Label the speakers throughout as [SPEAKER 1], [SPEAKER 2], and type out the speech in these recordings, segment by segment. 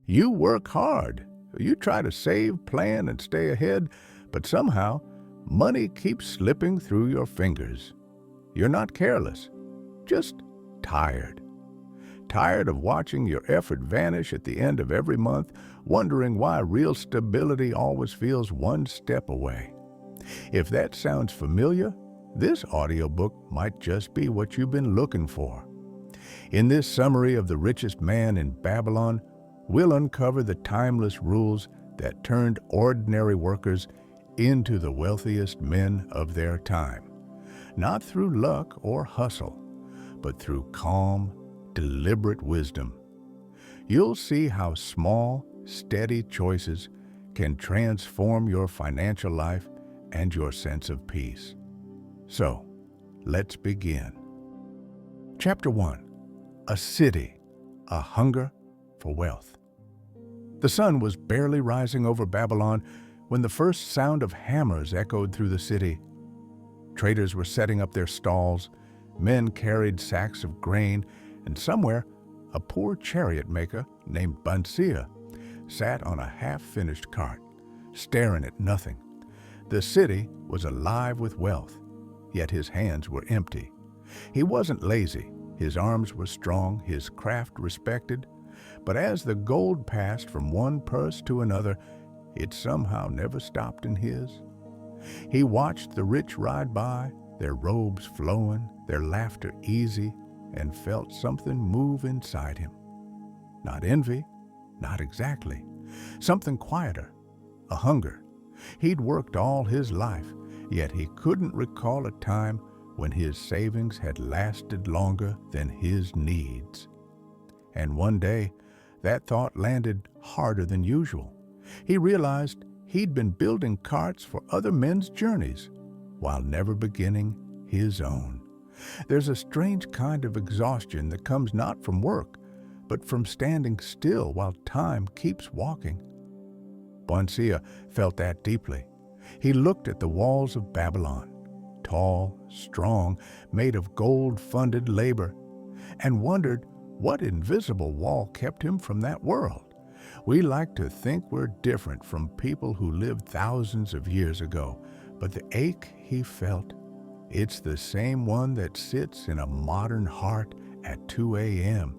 [SPEAKER 1] You work hard. You try to save, plan, and stay ahead, but somehow money keeps slipping through your fingers. You're not careless, just tired. Tired of watching your effort vanish at the end of every month, wondering why real stability always feels one step away. If that sounds familiar, this audiobook might just be what you've been looking for. In this summary of The Richest Man in Babylon, we'll uncover the timeless rules that turned ordinary workers into the wealthiest men of their time. Not through luck or hustle, but through calm, deliberate wisdom. You'll see how small, steady choices can transform your financial life and your sense of peace. So, let's begin. Chapter 1. A City, a Hunger for Wealth. The sun was barely rising over Babylon when the first sound of hammers echoed through the city. Traders were setting up their stalls, men carried sacks of grain, and somewhere, a poor chariot maker named Bansia sat on a half-finished cart, staring at nothing. The city was alive with wealth, yet his hands were empty. He wasn't lazy, his arms were strong, his craft respected, but as the gold passed from one purse to another, it somehow never stopped in his. He watched the rich ride by, their robes flowing, their laughter easy, and felt something move inside him. Not envy, not exactly. Something quieter, a hunger. He'd worked all his life, yet he couldn't recall a time when his savings had lasted longer than his needs. And one day, that thought landed harder than usual. He realized he'd been building carts for other men's journeys, while never beginning his own. There's a strange kind of exhaustion that comes not from work, but from standing still while time keeps walking. Bonsia felt that deeply. He looked at the walls of Babylon, tall, strong, made of gold-funded labor, and wondered what invisible wall kept him from that world. We like to think we're different from people who lived thousands of years ago, but the ache he felt, it's the same one that sits in a modern heart at 2 a.m.,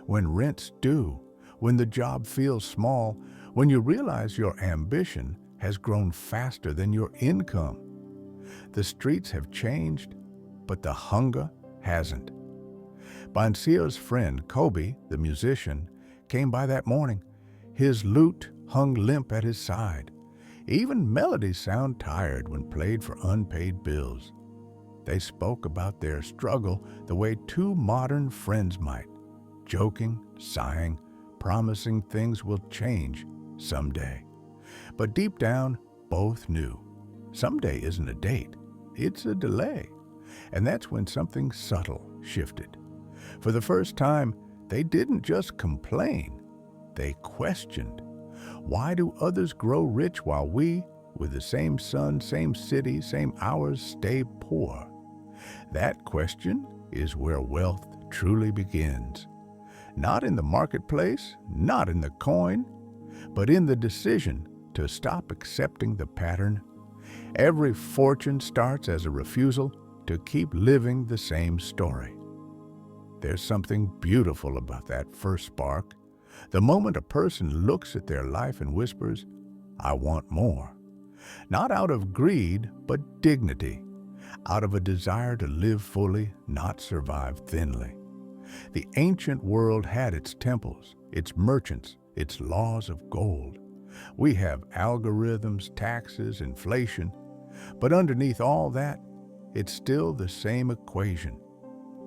[SPEAKER 1] when rent's due, when the job feels small, when you realize your ambition has grown faster than your income. The streets have changed, but the hunger hasn't. Bansia's friend, Kobe, the musician, came by that morning. His lute hung limp at his side. Even melodies sound tired when played for unpaid bills. They spoke about their struggle the way two modern friends might, joking, sighing, promising things will change someday. But deep down, both knew someday isn't a date, it's a delay. And that's when something subtle shifted. For the first time, they didn't just complain, they questioned. Why do others grow rich while we, with the same sun, same city, same hours, stay poor? That question is where wealth truly begins. Not in the marketplace, not in the coin, but in the decision to stop accepting the pattern. Every fortune starts as a refusal to keep living the same story. There's something beautiful about that first spark. The moment a person looks at their life and whispers, "I want more." Not out of greed, but dignity. Out of a desire to live fully, not survive thinly. The ancient world had its temples, its merchants, its laws of gold. We have algorithms, taxes, inflation, but underneath all that, it's still the same equation.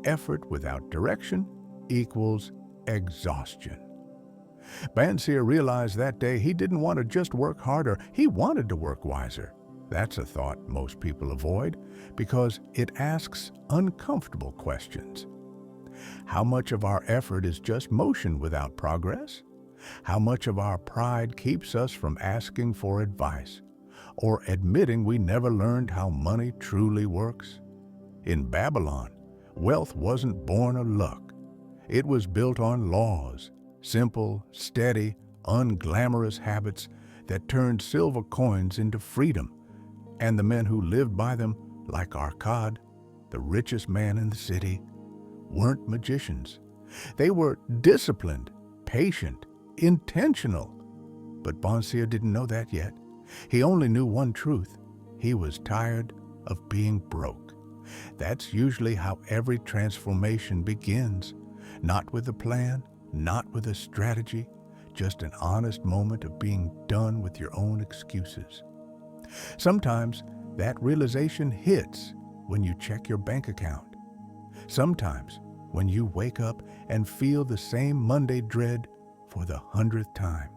[SPEAKER 1] Effort without direction equals exhaustion. Bansier realized that day he didn't want to just work harder, he wanted to work wiser. That's a thought most people avoid because it asks uncomfortable questions. How much of our effort is just motion without progress? How much of our pride keeps us from asking for advice or admitting we never learned how money truly works? In Babylon, wealth wasn't born of luck. It was built on laws, simple, steady, unglamorous habits that turned silver coins into freedom, and the men who lived by them, like Arcad, the richest man in the city, weren't magicians. They were disciplined, patient, intentional. But Bonsier didn't know that yet. He only knew one truth. He was tired of being broke. That's usually how every transformation begins. Not with a plan, not with a strategy, just an honest moment of being done with your own excuses. Sometimes that realization hits when you check your bank account. Sometimes when you wake up and feel the same Monday dread for the 100th time.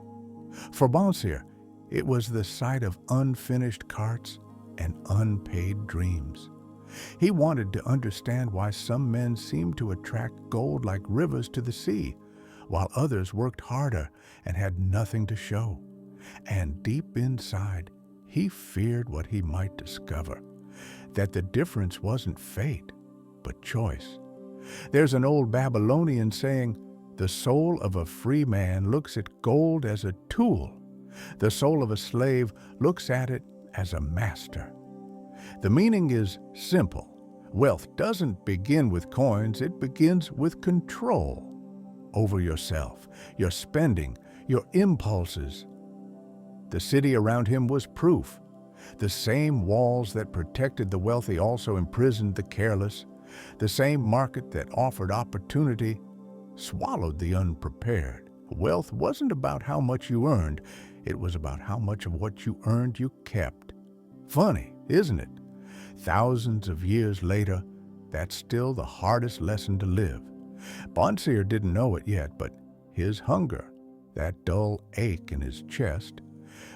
[SPEAKER 1] For Bonsier, it was the sight of unfinished carts and unpaid dreams. He wanted to understand why some men seemed to attract gold like rivers to the sea, while others worked harder and had nothing to show. And deep inside, he feared what he might discover, that the difference wasn't fate, but choice. There's an old Babylonian saying, "The soul of a free man looks at gold as a tool. The soul of a slave looks at it as a master." The meaning is simple. Wealth doesn't begin with coins, it begins with control over yourself, your spending, your impulses. The city around him was proof. The same walls that protected the wealthy also imprisoned the careless. The same market that offered opportunity swallowed the unprepared. Wealth wasn't about how much you earned, it was about how much of what you earned you kept. Funny, isn't it? Thousands of years later, that's still the hardest lesson to live. Bonsier didn't know it yet, but his hunger, that dull ache in his chest,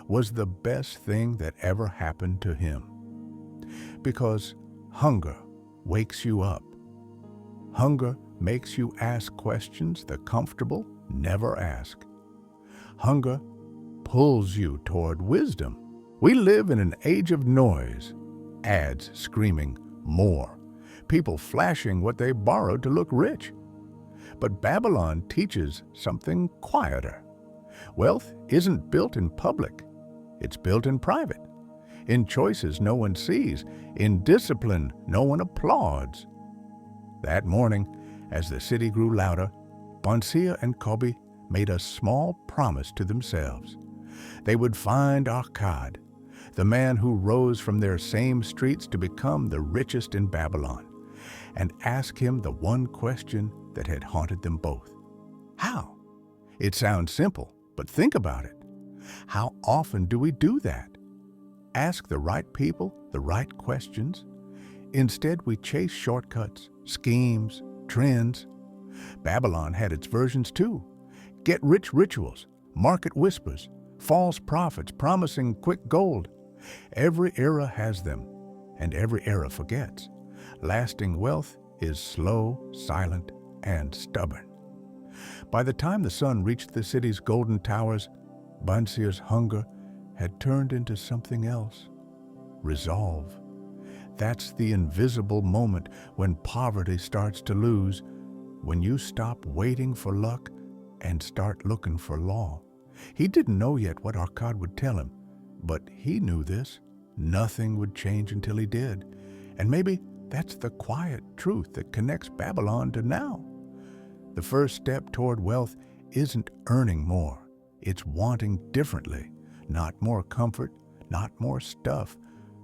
[SPEAKER 1] was the best thing that ever happened to him. Because hunger wakes you up. Hunger makes you ask questions the comfortable never ask. Hunger pulls you toward wisdom. We live in an age of noise, ads screaming more, people flashing what they borrowed to look rich. But Babylon teaches something quieter. Wealth isn't built in public, it's built in private. In choices no one sees, in discipline no one applauds. That morning, as the city grew louder, Bonsier and Kobe made a small promise to themselves. They would find Arcad, the man who rose from their same streets to become the richest in Babylon, and ask him the one question that had haunted them both. How? It sounds simple, but think about it. How often do we do that? Ask the right people the right questions. Instead, we chase shortcuts, schemes, trends. Babylon had its versions too. Get-rich rituals, market whispers, false prophets promising quick gold. Every era has them, and every era forgets. Lasting wealth is slow, silent, and stubborn. By the time the sun reached the city's golden towers, Bonsier's hunger had turned into something else. Resolve. That's the invisible moment when poverty starts to lose, when you stop waiting for luck and start looking for law. He didn't know yet what Arcad would tell him, but he knew this. Nothing would change until he did. And maybe that's the quiet truth that connects Babylon to now. The first step toward wealth isn't earning more. It's wanting differently. Not more comfort, not more stuff,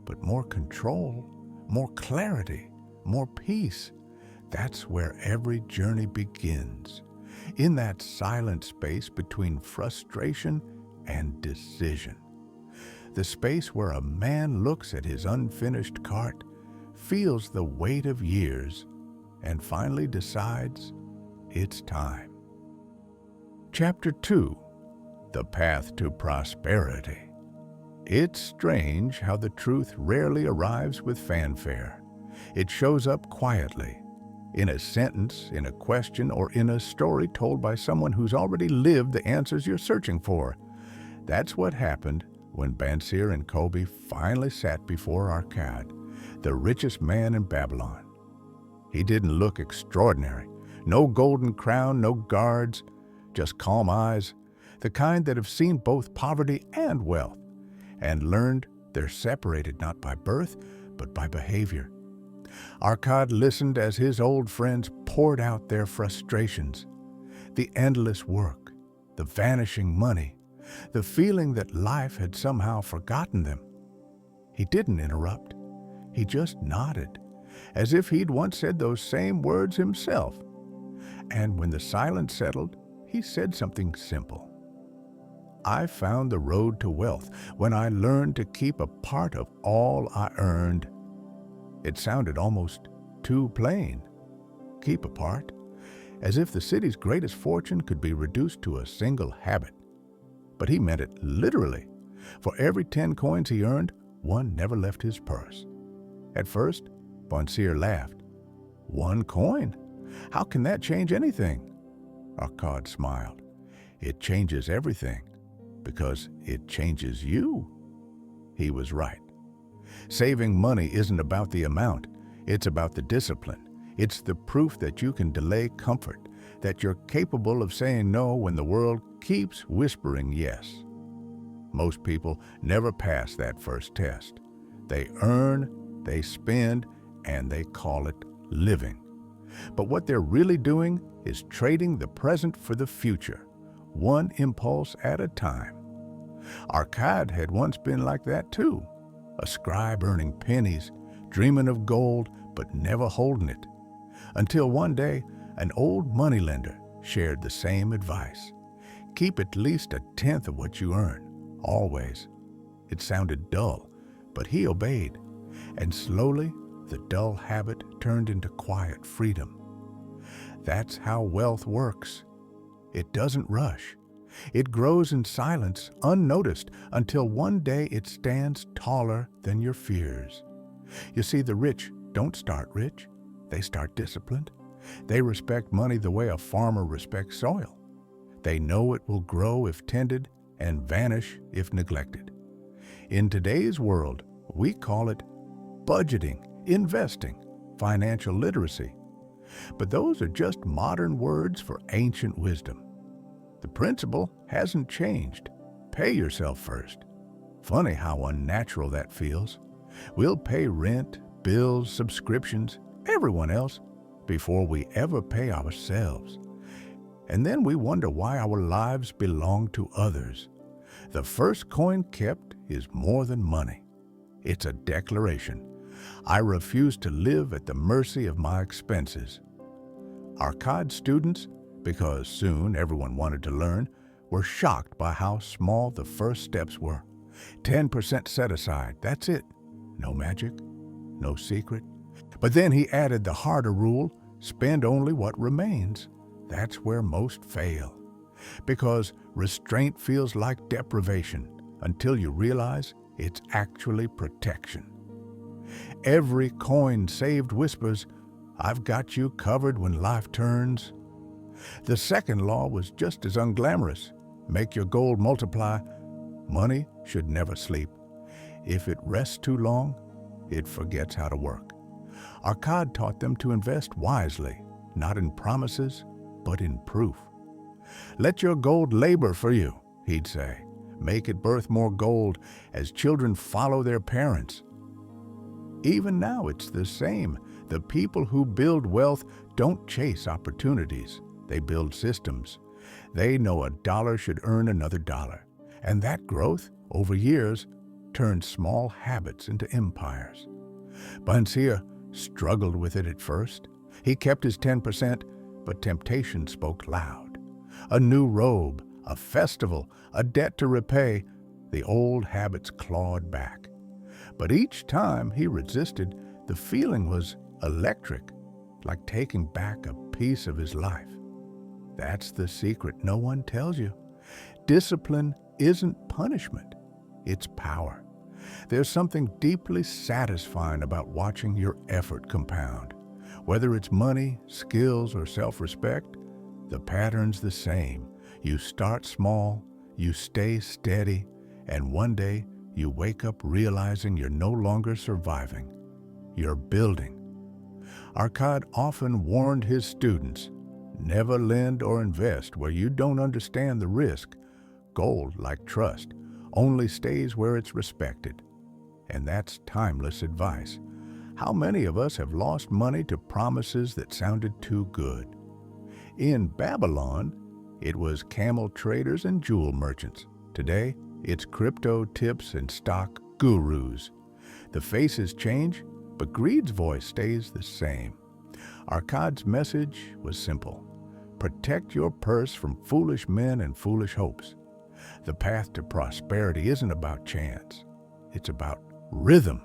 [SPEAKER 1] but more control, more clarity, more peace. That's where every journey begins. In that silent space between frustration and decision. The space where a man looks at his unfinished cart, feels the weight of years, and finally decides it's time. Chapter 2. The Path to Prosperity. It's strange how the truth rarely arrives with fanfare. It shows up quietly, in a sentence, in a question, or in a story told by someone who's already lived the answers you're searching for. That's what happened when Bonsier and Kobe finally sat before Arcad, the richest man in Babylon. He didn't look extraordinary. No golden crown, no guards, just calm eyes, the kind that have seen both poverty and wealth, and learned they're separated not by birth, but by behavior. Arcad listened as his old friends poured out their frustrations, the endless work, the vanishing money, the feeling that life had somehow forgotten them. He didn't interrupt. He just nodded, as if he'd once said those same words himself. And when the silence settled, he said something simple. I found the road to wealth when I learned to keep a part of all I earned. It sounded almost too plain. Keep a part, as if the city's greatest fortune could be reduced to a single habit. But he meant it literally. For every 10 coins he earned, one never left his purse. At first, Bonseer laughed. 1 coin? How can that change anything? Arcad smiled. It changes everything, because it changes you. He was right. Saving money isn't about the amount. It's about the discipline. It's the proof that you can delay comfort, that you're capable of saying no when the world keeps whispering yes. Most people never pass that first test. They earn, they spend, and they call it living. But what they're really doing is trading the present for the future, one impulse at a time. Arcad had once been like that too, a scribe earning pennies, dreaming of gold, but never holding it. Until one day, an old moneylender shared the same advice. Keep at least 1/10 of what you earn, always. It sounded dull, but he obeyed, and slowly the dull habit turned into quiet freedom. That's how wealth works. It doesn't rush. It grows in silence, unnoticed, until one day it stands taller than your fears. You see, the rich don't start rich. They start disciplined. They respect money the way a farmer respects soil. They know it will grow if tended and vanish if neglected. In today's world, we call it budgeting, investing, financial literacy. But those are just modern words for ancient wisdom. The principle hasn't changed. Pay yourself first. Funny how unnatural that feels. We'll pay rent, bills, subscriptions, everyone else, before we ever pay ourselves. And then we wonder why our lives belong to others. The first coin kept is more than money. It's a declaration. I refuse to live at the mercy of my expenses. Arcad students, because soon everyone wanted to learn, were shocked by how small the first steps were. 10% set aside, that's it. No magic, no secret. But then he added the harder rule, spend only what remains. That's where most fail. Because restraint feels like deprivation until you realize it's actually protection. Every coin saved whispers, I've got you covered when life turns. The second law was just as unglamorous. Make your gold multiply. Money should never sleep. If it rests too long, it forgets how to work. Arcad taught them to invest wisely, not in promises, but in proof. Let your gold labor for you, he'd say. Make it birth more gold as children follow their parents. Even now it's the same. The people who build wealth don't chase opportunities. They build systems. They know a dollar should earn another dollar. And that growth, over years, turns small habits into empires. Bonseer struggled with it at first. He kept his 10%, but temptation spoke loud. A new robe, a festival, a debt to repay, the old habits clawed back. But each time he resisted, the feeling was electric, like taking back a piece of his life. That's the secret no one tells you. Discipline isn't punishment, it's power. There's something deeply satisfying about watching your effort compound. Whether it's money, skills, or self-respect, the pattern's the same. You start small, you stay steady, and one day you wake up realizing you're no longer surviving. You're building. Arcad often warned his students, never lend or invest where you don't understand the risk, Gold, like trust, only stays where it's respected. And that's timeless advice. How many of us have lost money to promises that sounded too good? In Babylon, it was camel traders and jewel merchants. Today, it's crypto tips and stock gurus. The faces change, but greed's voice stays the same. Arkad's message was simple. Protect your purse from foolish men and foolish hopes. The path to prosperity isn't about chance. It's about rhythm.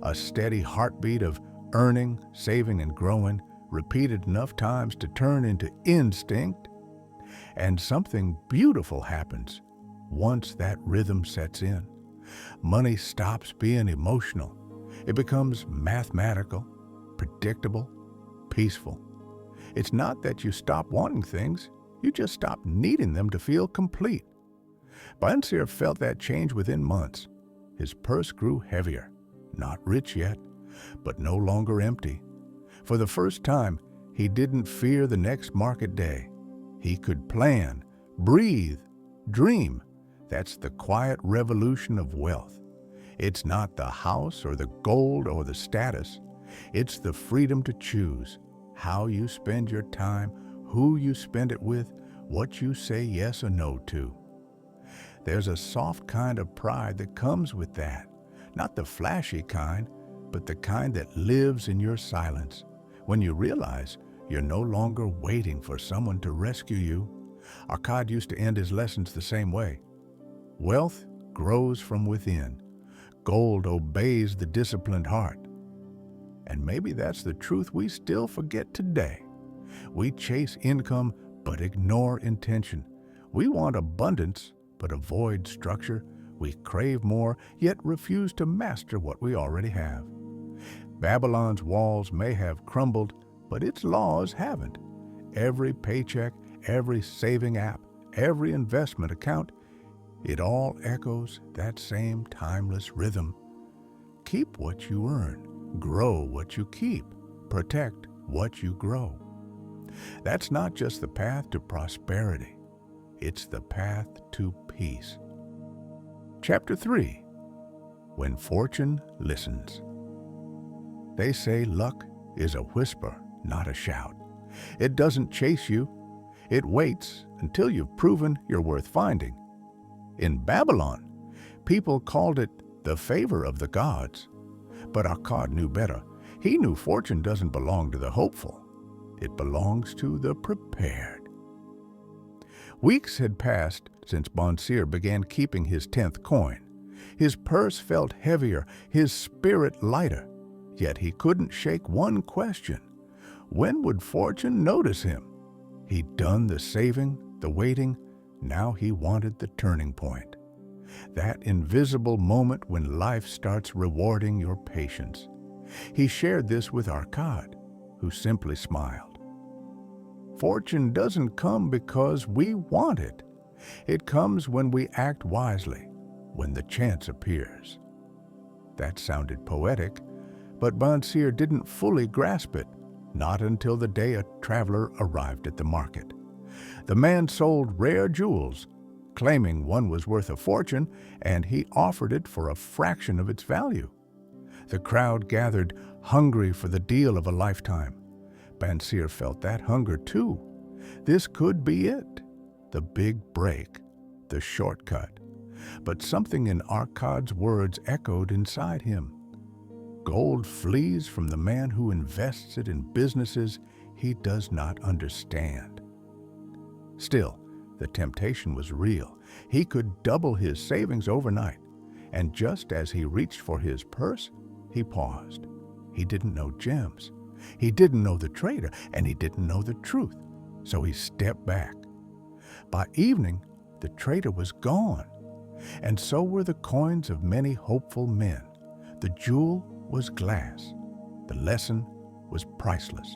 [SPEAKER 1] A steady heartbeat of earning, saving, and growing, repeated enough times to turn into instinct. And something beautiful happens once that rhythm sets in. Money stops being emotional. It becomes mathematical, predictable, peaceful. It's not that you stop wanting things, you just stop needing them to feel complete. Bansir felt that change within months. His purse grew heavier, not rich yet, but no longer empty. For the first time, he didn't fear the next market day. He could plan, breathe, dream. That's the quiet revolution of wealth. It's not the house or the gold or the status. It's the freedom to choose how you spend your time, who you spend it with, what you say yes or no to. There's a soft kind of pride that comes with that. Not the flashy kind, but the kind that lives in your silence. When you realize you're no longer waiting for someone to rescue you. Arkad used to end his lessons the same way. Wealth grows from within. Gold obeys the disciplined heart. And maybe that's the truth we still forget today. We chase income but ignore intention. We want abundance but avoid structure. We crave more yet refuse to master what we already have. Babylon's walls may have crumbled, but its laws haven't. Every paycheck, every saving app, every investment account, it all echoes that same timeless rhythm. Keep what you earn, grow what you keep, protect what you grow. That's not just the path to prosperity, it's the path to peace. Chapter 3. When Fortune Listens. They say luck is a whisper, not a shout. It doesn't chase you. It waits until you've proven you're worth finding. In Babylon, people called it the favor of the gods. But Arkad knew better. He knew fortune doesn't belong to the hopeful. It belongs to the prepared. Weeks had passed since Bansir began keeping his 10th coin. His purse felt heavier, his spirit lighter. Yet he couldn't shake one question. When would fortune notice him? He'd done the saving, the waiting. Now he wanted the turning point. That invisible moment when life starts rewarding your patience. He shared this with Arkad, who simply smiled. Fortune doesn't come because we want it. It comes when we act wisely, when the chance appears. That sounded poetic, but Bansir didn't fully grasp it, not until the day a traveler arrived at the market. The man sold rare jewels, claiming one was worth a fortune, and he offered it for a fraction of its value. The crowd gathered, hungry for the deal of a lifetime. Bansir felt that hunger too. This could be it, the big break, the shortcut. But something in Arkad's words echoed inside him. Gold flees from the man who invests it in businesses he does not understand. Still, the temptation was real. He could double his savings overnight. And just as he reached for his purse, he paused. He didn't know gems. He didn't know the trader, and he didn't know the truth. So he stepped back. By evening, the trader was gone. And so were the coins of many hopeful men. The jewel was glass. The lesson was priceless.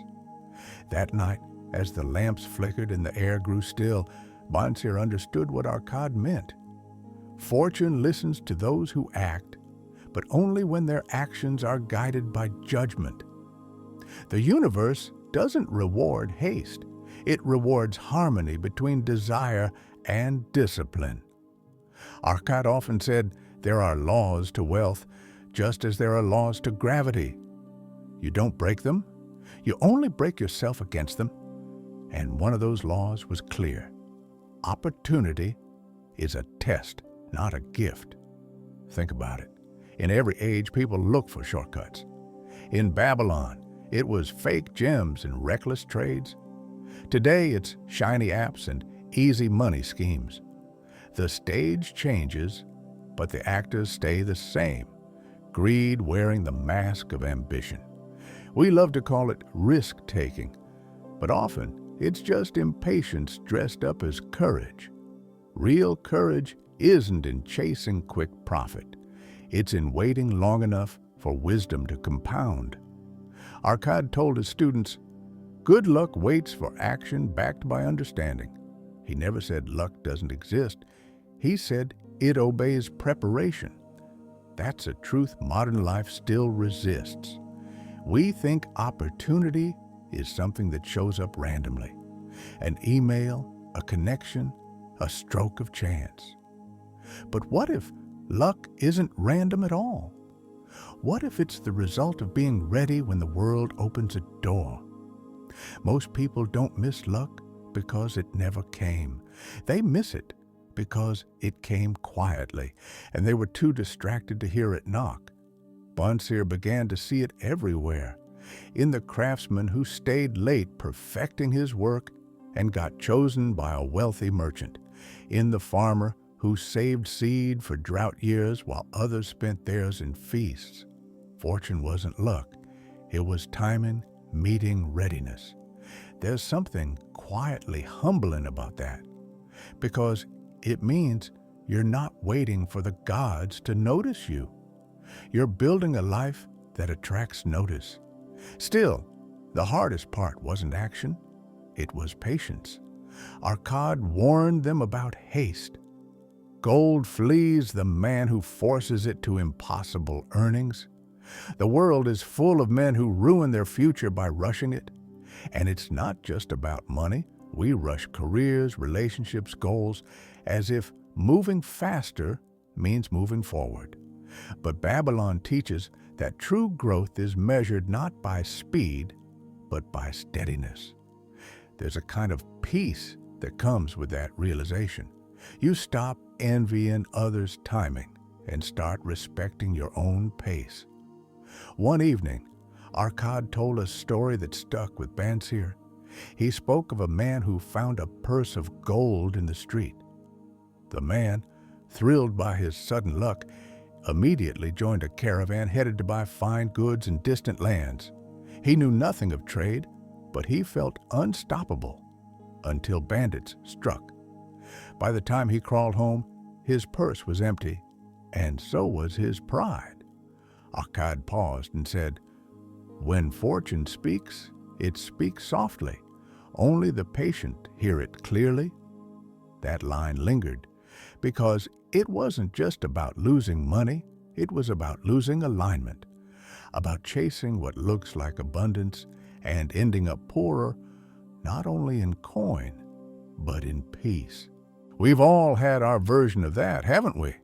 [SPEAKER 1] That night, as the lamps flickered and the air grew still, Bansir understood what Arkad meant. Fortune listens to those who act, but only when their actions are guided by judgment. The universe doesn't reward haste. It rewards harmony between desire and discipline. Arcot often said there are laws to wealth, just as there are laws to gravity. You don't break them, you only break yourself against them. And one of those laws was clear. Opportunity is a test, not a gift. Think about it. In every age, people look for shortcuts. In Babylon, it was fake gems and reckless trades. Today, it's shiny apps and easy money schemes. The stage changes, but the actors stay the same. Greed wearing the mask of ambition. We love to call it risk-taking, but often it's just impatience dressed up as courage. Real courage isn't in chasing quick profit. It's in waiting long enough for wisdom to compound. Arcad told his students, "Good luck waits for action backed by understanding." He never said luck doesn't exist. He said it obeys preparation. That's a truth modern life still resists. We think opportunity is something that shows up randomly. An email, a connection, a stroke of chance. But what if luck isn't random at all? What if it's the result of being ready when the world opens a door? Most people don't miss luck because it never came. They miss it because it came quietly, and they were too distracted to hear it knock. Bonseer began to see it everywhere, in the craftsman who stayed late perfecting his work and got chosen by a wealthy merchant, in the farmer who saved seed for drought years while others spent theirs in feasts. Fortune wasn't luck, it was timing meeting readiness. There's something quietly humbling about that, because it means you're not waiting for the gods to notice you. You're building a life that attracts notice. Still, the hardest part wasn't action, it was patience. Arcad warned them about haste. Gold flees the man who forces it to impossible earnings. The world is full of men who ruin their future by rushing it. And it's not just about money. We rush careers, relationships, goals, as if moving faster means moving forward. But Babylon teaches that true growth is measured not by speed, but by steadiness. There's a kind of peace that comes with that realization. You stop envying others' timing and start respecting your own pace. One evening, Arcad told a story that stuck with Bonseer. He spoke of a man who found a purse of gold in the street. The man, thrilled by his sudden luck, immediately joined a caravan headed to buy fine goods in distant lands. He knew nothing of trade, but he felt unstoppable until bandits struck. By the time he crawled home, his purse was empty, and so was his pride. Arcad paused and said, "When fortune speaks, it speaks softly. Only the patient hear it clearly." That line lingered, because it wasn't just about losing money, it was about losing alignment, about chasing what looks like abundance and ending up poorer, not only in coin, but in peace. We've all had our version of that, haven't we?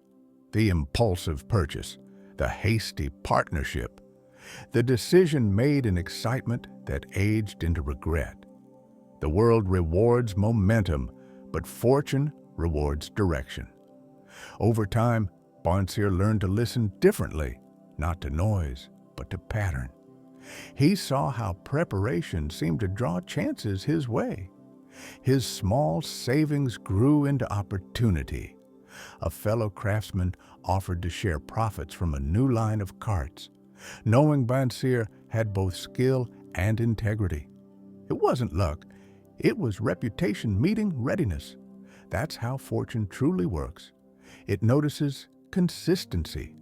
[SPEAKER 1] The impulsive purchase, the hasty partnership, the decision made in excitement that aged into regret. The world rewards momentum, but fortune rewards direction. Over time, Bonseer learned to listen differently, not to noise, but to pattern. He saw how preparation seemed to draw chances his way. His small savings grew into opportunity. A fellow craftsman offered to share profits from a new line of carts, knowing Bonseer had both skill and integrity. It wasn't luck, it was reputation meeting readiness. That's how fortune truly works. It notices consistency.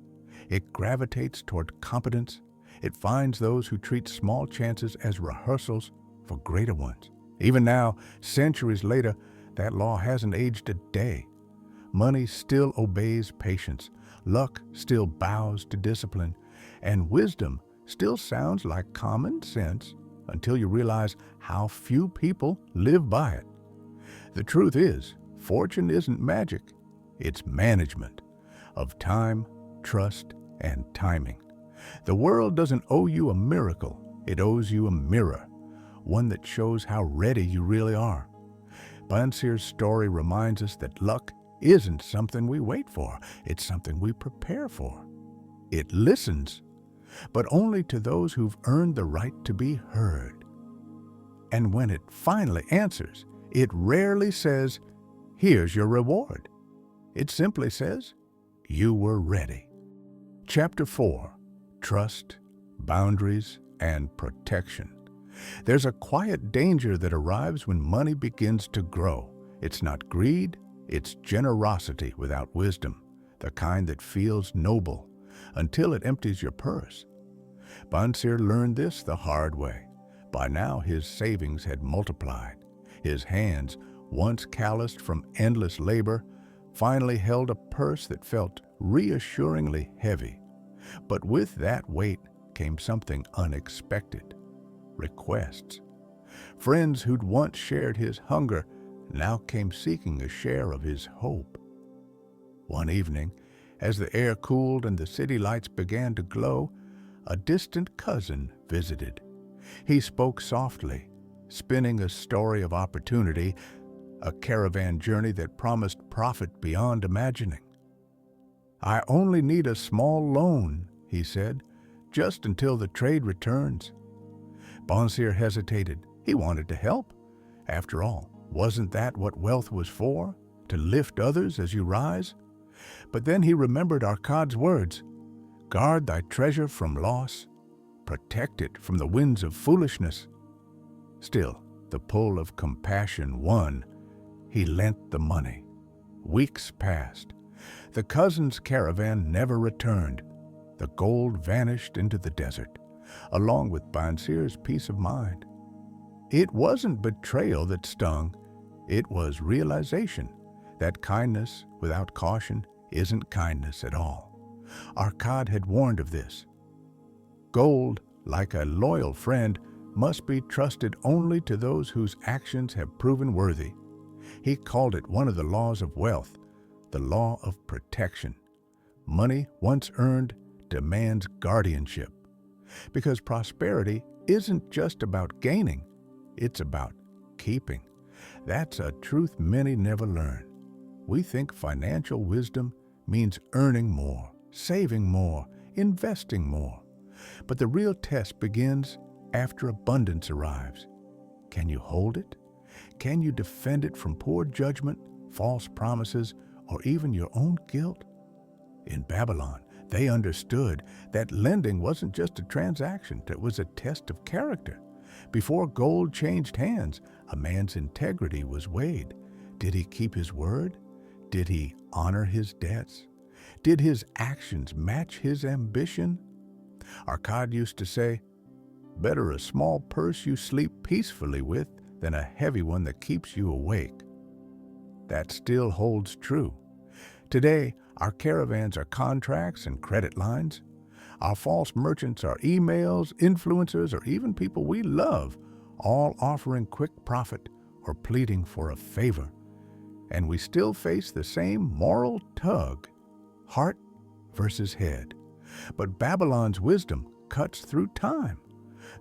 [SPEAKER 1] It gravitates toward competence. It finds those who treat small chances as rehearsals for greater ones. Even now, centuries later, that law hasn't aged a day. Money still obeys patience. Luck still bows to discipline. And wisdom still sounds like common sense until you realize how few people live by it. The truth is, fortune isn't magic. It's management of time, trust, and timing. The world doesn't owe you a miracle. It owes you a mirror, one that shows how ready you really are. Banseer's story reminds us that luck isn't something we wait for. It's something we prepare for. It listens, but only to those who've earned the right to be heard. And when it finally answers, it rarely says, "Here's your reward." It simply says, "You were ready." Chapter 4. Trust, Boundaries, and Protection. There's a quiet danger that arrives when money begins to grow. It's not greed, it's generosity without wisdom, the kind that feels noble until it empties your purse. Banseer learned this the hard way. By now his savings had multiplied. His hands, once calloused from endless labor, finally held a purse that felt reassuringly heavy. But with that weight came something unexpected. Requests. Friends who'd once shared his hunger now came seeking a share of his hope. One evening, as the air cooled and the city lights began to glow, a distant cousin visited. He spoke softly, spinning a story of opportunity, a caravan journey that promised profit beyond imagining. "I only need a small loan," he said, "just until the trade returns." Banseer hesitated. He wanted to help. After all, wasn't that what wealth was for? To lift others as you rise? But then he remembered Arkad's words, "Guard thy treasure from loss, protect it from the winds of foolishness." Still, the pull of compassion won. He lent the money. Weeks passed. The cousin's caravan never returned. The gold vanished into the desert, along with Banseer's peace of mind. It wasn't betrayal that stung. It was realization that kindness without caution isn't kindness at all. Arkad had warned of this. Gold, like a loyal friend, must be trusted only to those whose actions have proven worthy. He called it one of the laws of wealth, the law of protection. Money, once earned, demands guardianship. Because prosperity isn't just about gaining, it's about keeping. That's a truth many never learn. We think financial wisdom means earning more, saving more, investing more. But the real test begins after abundance arrives. Can you hold it? Can you defend it from poor judgment, false promises, or even your own guilt? In Babylon, they understood that lending wasn't just a transaction, it was a test of character. Before gold changed hands, a man's integrity was weighed. Did he keep his word? Did he honor his debts? Did his actions match his ambition? Arkad used to say, "Better a small purse you sleep peacefully with than a heavy one that keeps you awake." That still holds true. Today, our caravans are contracts and credit lines. Our false merchants are emails, influencers, or even people we love, all offering quick profit or pleading for a favor. And we still face the same moral tug, heart versus head. But Babylon's wisdom cuts through time.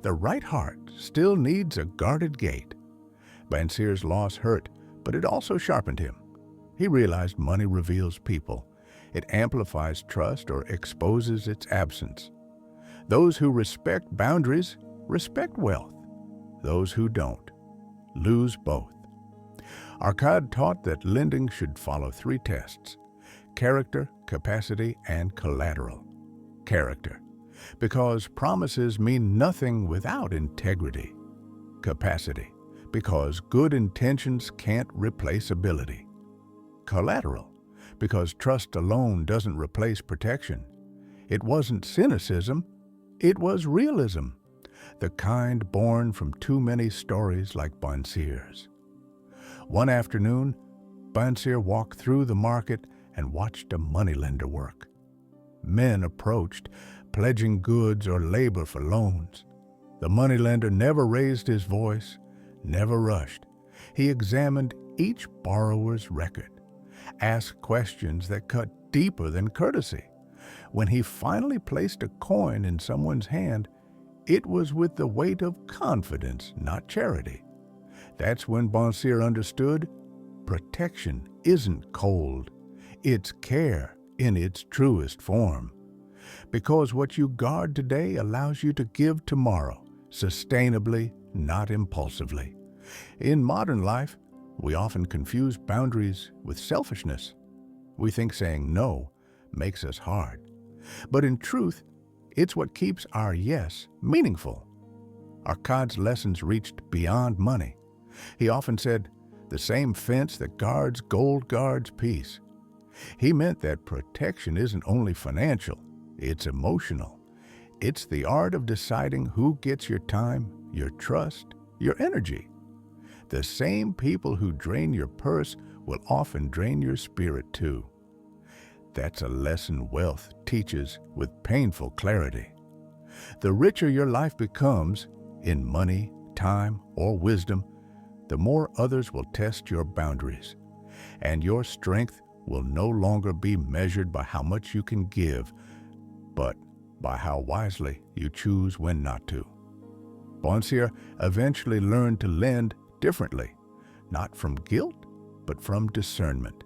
[SPEAKER 1] The right heart still needs a guarded gate. Banseer's loss hurt, but it also sharpened him. He realized money reveals people. It amplifies trust or exposes its absence. Those who respect boundaries respect wealth. Those who don't lose both. Arkad taught that lending should follow 3 tests: character, capacity, and collateral. Character, because promises mean nothing without integrity. Capacity, because good intentions can't replace ability. Collateral, because trust alone doesn't replace protection. It wasn't cynicism, it was realism, the kind born from too many stories like Banseer's. One afternoon, Banseer walked through the market and watched a moneylender work. Men approached, pledging goods or labor for loans. The moneylender never raised his voice, never rushed. He examined each borrower's record. asked questions that cut deeper than courtesy. When he finally placed a coin in someone's hand, it was with the weight of confidence, not charity. That's when Bonseer understood protection isn't cold, it's care in its truest form. Because what you guard today allows you to give tomorrow, sustainably, not impulsively. In modern life, we often confuse boundaries with selfishness. We think saying no makes us hard. But in truth, it's what keeps our yes meaningful. Arkad's lessons reached beyond money. He often said, "The same fence that guards gold guards peace." He meant that protection isn't only financial, it's emotional. It's the art of deciding who gets your time, your trust, your energy. The same people who drain your purse will often drain your spirit too. That's a lesson wealth teaches with painful clarity. The richer your life becomes, in money, time, or wisdom, the more others will test your boundaries, and your strength will no longer be measured by how much you can give, but by how wisely you choose when not to. Bonseer eventually learned to lend differently, not from guilt, but from discernment.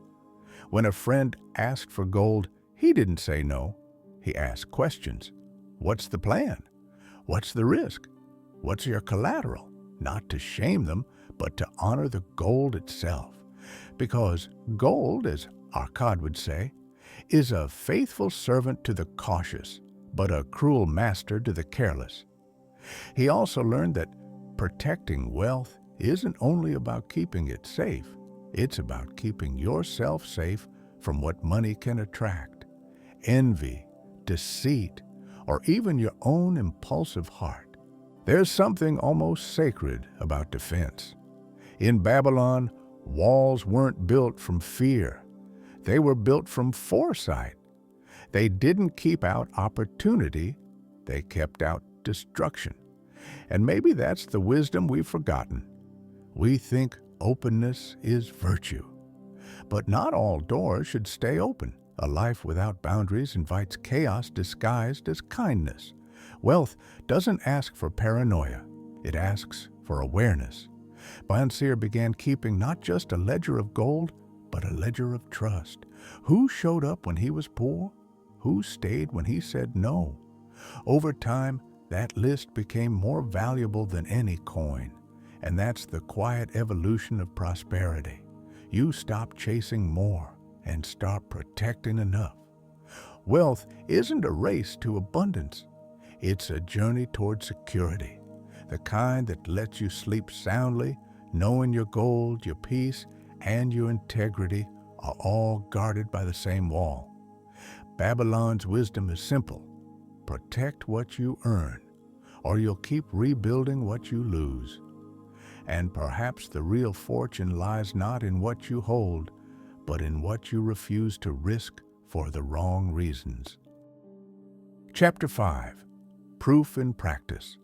[SPEAKER 1] When a friend asked for gold, he didn't say no. He asked questions. What's the plan? What's the risk? What's your collateral? Not to shame them, but to honor the gold itself. Because gold, as Arkad would say, is a faithful servant to the cautious, but a cruel master to the careless. He also learned that protecting wealth isn't only about keeping it safe, it's about keeping yourself safe from what money can attract: envy, deceit, or even your own impulsive heart. There's something almost sacred about defense. In Babylon, walls weren't built from fear. They were built from foresight. They didn't keep out opportunity, they kept out destruction. And maybe that's the wisdom we've forgotten. We think openness is virtue. But not all doors should stay open. A life without boundaries invites chaos disguised as kindness. Wealth doesn't ask for paranoia. It asks for awareness. Bonseer began keeping not just a ledger of gold, but a ledger of trust. Who showed up when he was poor? Who stayed when he said no? Over time, that list became more valuable than any coin. And that's the quiet evolution of prosperity. You stop chasing more and start protecting enough. Wealth isn't a race to abundance. It's a journey toward security, the kind that lets you sleep soundly, knowing your gold, your peace, and your integrity are all guarded by the same wall. Babylon's wisdom is simple. Protect what you earn, or you'll keep rebuilding what you lose. And perhaps the real fortune lies not in what you hold, but in what you refuse to risk for the wrong reasons. Chapter 5. Proof in Practice.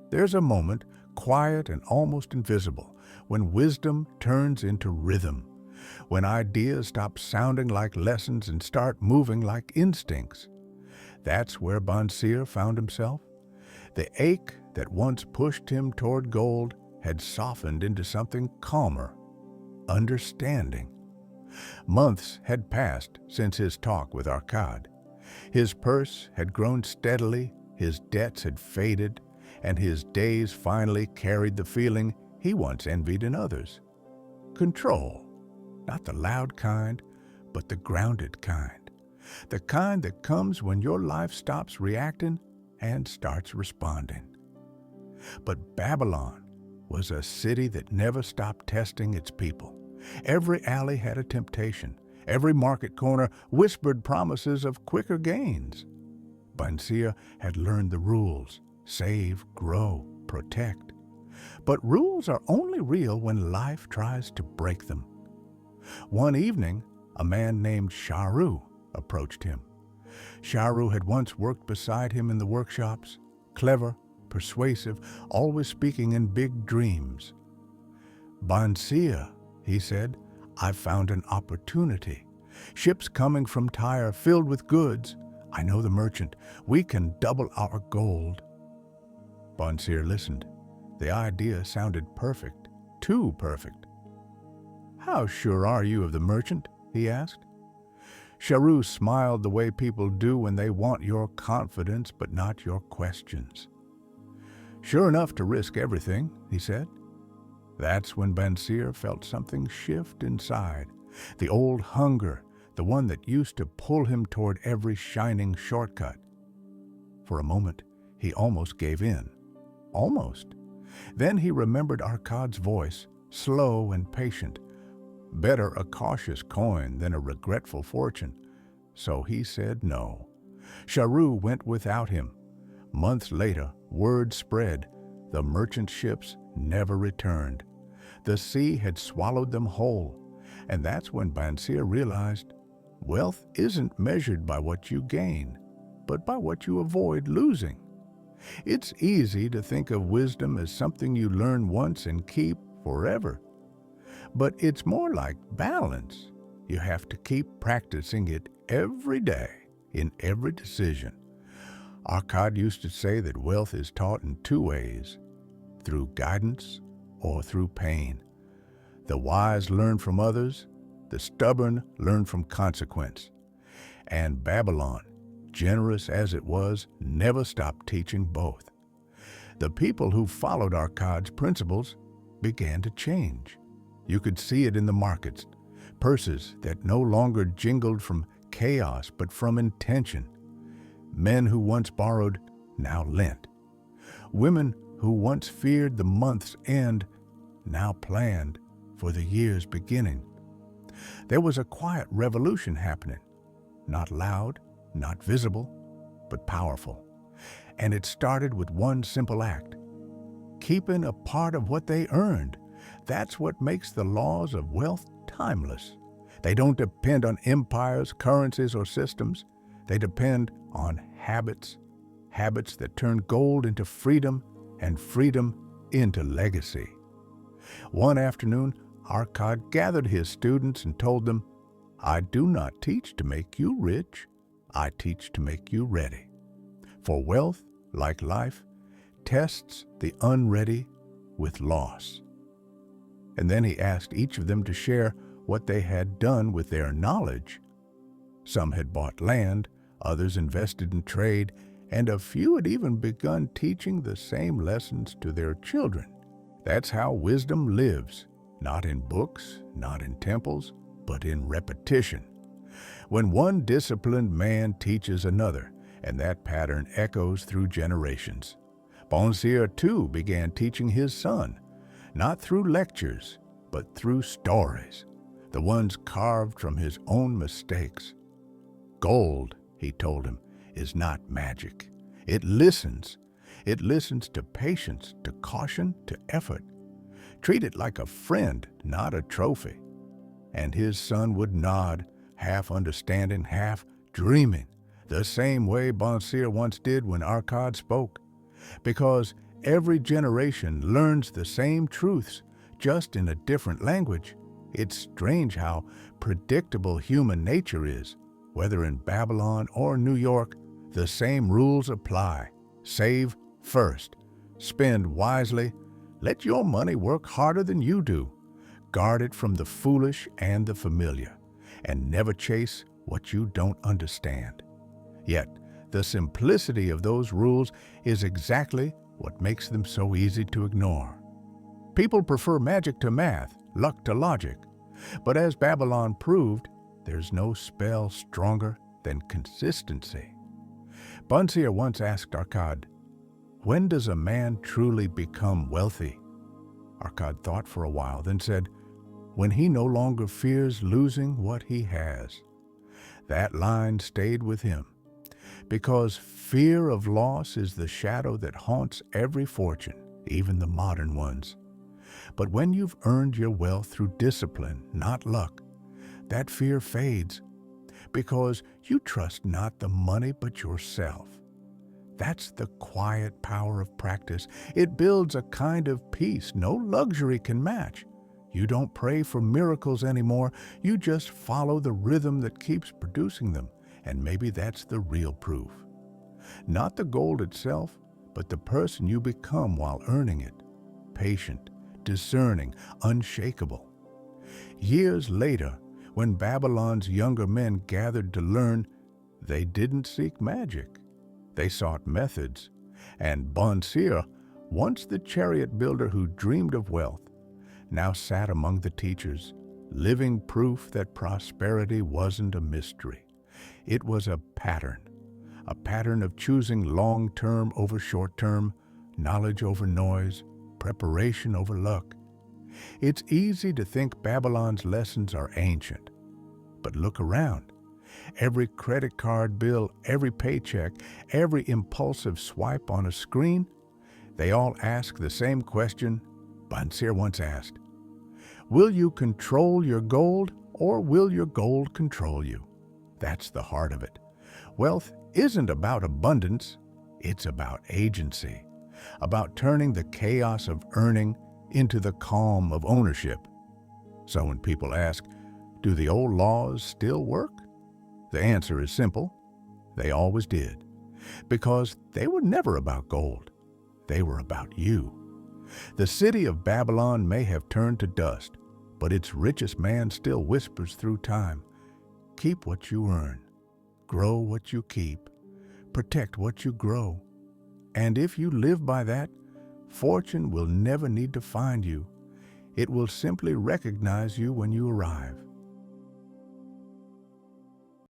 [SPEAKER 1] There's a moment, quiet and almost invisible, when wisdom turns into rhythm, when ideas stop sounding like lessons and start moving like instincts. That's where Bonseer found himself. The ache that once pushed him toward gold had softened into something calmer, understanding. Months had passed since his talk with Arkad. His purse had grown steadily, his debts had faded, and his days finally carried the feeling he once envied in others. Control, not the loud kind, but the grounded kind. The kind that comes when your life stops reacting and starts responding. But Babylon was a city that never stopped testing its people. Every alley had a temptation. Every market corner whispered promises of quicker gains. Bonseer had learned the rules: save, grow, protect. But rules are only real when life tries to break them. One evening, a man named Sharu approached him. Sharu had once worked beside him in the workshops, clever, persuasive, always speaking in big dreams. "Bonseer," he said, I've found an opportunity. Ships coming from Tyre filled with goods. I know the merchant. We can double our gold." Bonseer listened. The idea sounded perfect, too perfect. "How sure are you of the merchant?" he asked. Charu smiled the way people do when they want your confidence but not your questions. "Sure enough to risk everything," he said. That's when Bonseer felt something shift inside. The old hunger, the one that used to pull him toward every shining shortcut. For a moment, he almost gave in. Almost. Then he remembered Arkad's voice, slow and patient. Better a cautious coin than a regretful fortune. So he said no. Charu went without him. Months later, word spread. The merchant ships never returned. The sea had swallowed them whole. And that's when Bonseer realized wealth isn't measured by what you gain, but by what you avoid losing. It's easy to think of wisdom as something you learn once and keep forever. But it's more like balance. You have to keep practicing it every day, in every decision. Arkad used to say that wealth is taught in two ways, through guidance or through pain. The wise learn from others, the stubborn learn from consequence. And Babylon, generous as it was, never stopped teaching both. The people who followed Arkad's principles began to change. You could see it in the markets, purses that no longer jingled from chaos but from intention. Men who once borrowed now lent. Women who once feared the month's end now planned for the year's beginning. There was a quiet revolution happening, not loud, not visible, but powerful. And it started with one simple act, keeping a part of what they earned. That's what makes the laws of wealth timeless. They don't depend on empires, currencies, or systems. They depend on habits, habits that turn gold into freedom and freedom into legacy. One afternoon, Arkad gathered his students and told them, "I do not teach to make you rich. I teach to make you ready. For wealth, like life, tests the unready with loss." And then he asked each of them to share what they had done with their knowledge. Some had bought land, others invested in trade, and a few had even begun teaching the same lessons to their children. That's how wisdom lives, not in books, not in temples, but in repetition. When one disciplined man teaches another, and that pattern echoes through generations. Bonseer too began teaching his son, not through lectures, but through stories, the ones carved from his own mistakes. Gold, he told him, is not magic. It listens. It listens to patience, to caution, to effort. Treat it like a friend, not a trophy. And his son would nod, half understanding, half dreaming, the same way Bonseer once did when Arkad spoke. Because every generation learns the same truths, just in a different language. It's strange how predictable human nature is. Whether in Babylon or New York, the same rules apply. Save first. Spend wisely. Let your money work harder than you do. Guard it from the foolish and the familiar, and never chase what you don't understand. Yet, the simplicity of those rules is exactly what makes them so easy to ignore. People prefer magic to math, luck to logic. But as Babylon proved, there's no spell stronger than consistency. Bonseer once asked Arkad, "When does a man truly become wealthy?" Arkad thought for a while, then said, "When he no longer fears losing what he has." That line stayed with him, because fear of loss is the shadow that haunts every fortune, even the modern ones. But when you've earned your wealth through discipline, not luck, that fear fades, because you trust not the money but yourself. That's the quiet power of practice. It builds a kind of peace no luxury can match. You don't pray for miracles anymore. You just follow the rhythm that keeps producing them. And maybe that's the real proof. Not the gold itself, but the person you become while earning it. Patient, discerning, unshakable. Years later, when Babylon's younger men gathered to learn, they didn't seek magic. They sought methods. And Bonseer, once the chariot builder who dreamed of wealth, now sat among the teachers, living proof that prosperity wasn't a mystery. It was a pattern of choosing long-term over short-term, knowledge over noise, preparation over luck. It's easy to think Babylon's lessons are ancient, but look around. Every credit card bill, every paycheck, every impulsive swipe on a screen, they all ask the same question Bonseer once asked. Will you control your gold, or will your gold control you? That's the heart of it. Wealth isn't about abundance, it's about agency, about turning the chaos of earning into the calm of ownership. So when people ask, do the old laws still work? The answer is simple. They always did. Because they were never about gold. They were about you. The city of Babylon may have turned to dust, but its richest man still whispers through time. Keep what you earn. Grow what you keep. Protect what you grow. And if you live by that, fortune will never need to find you. It will simply recognize you when you arrive.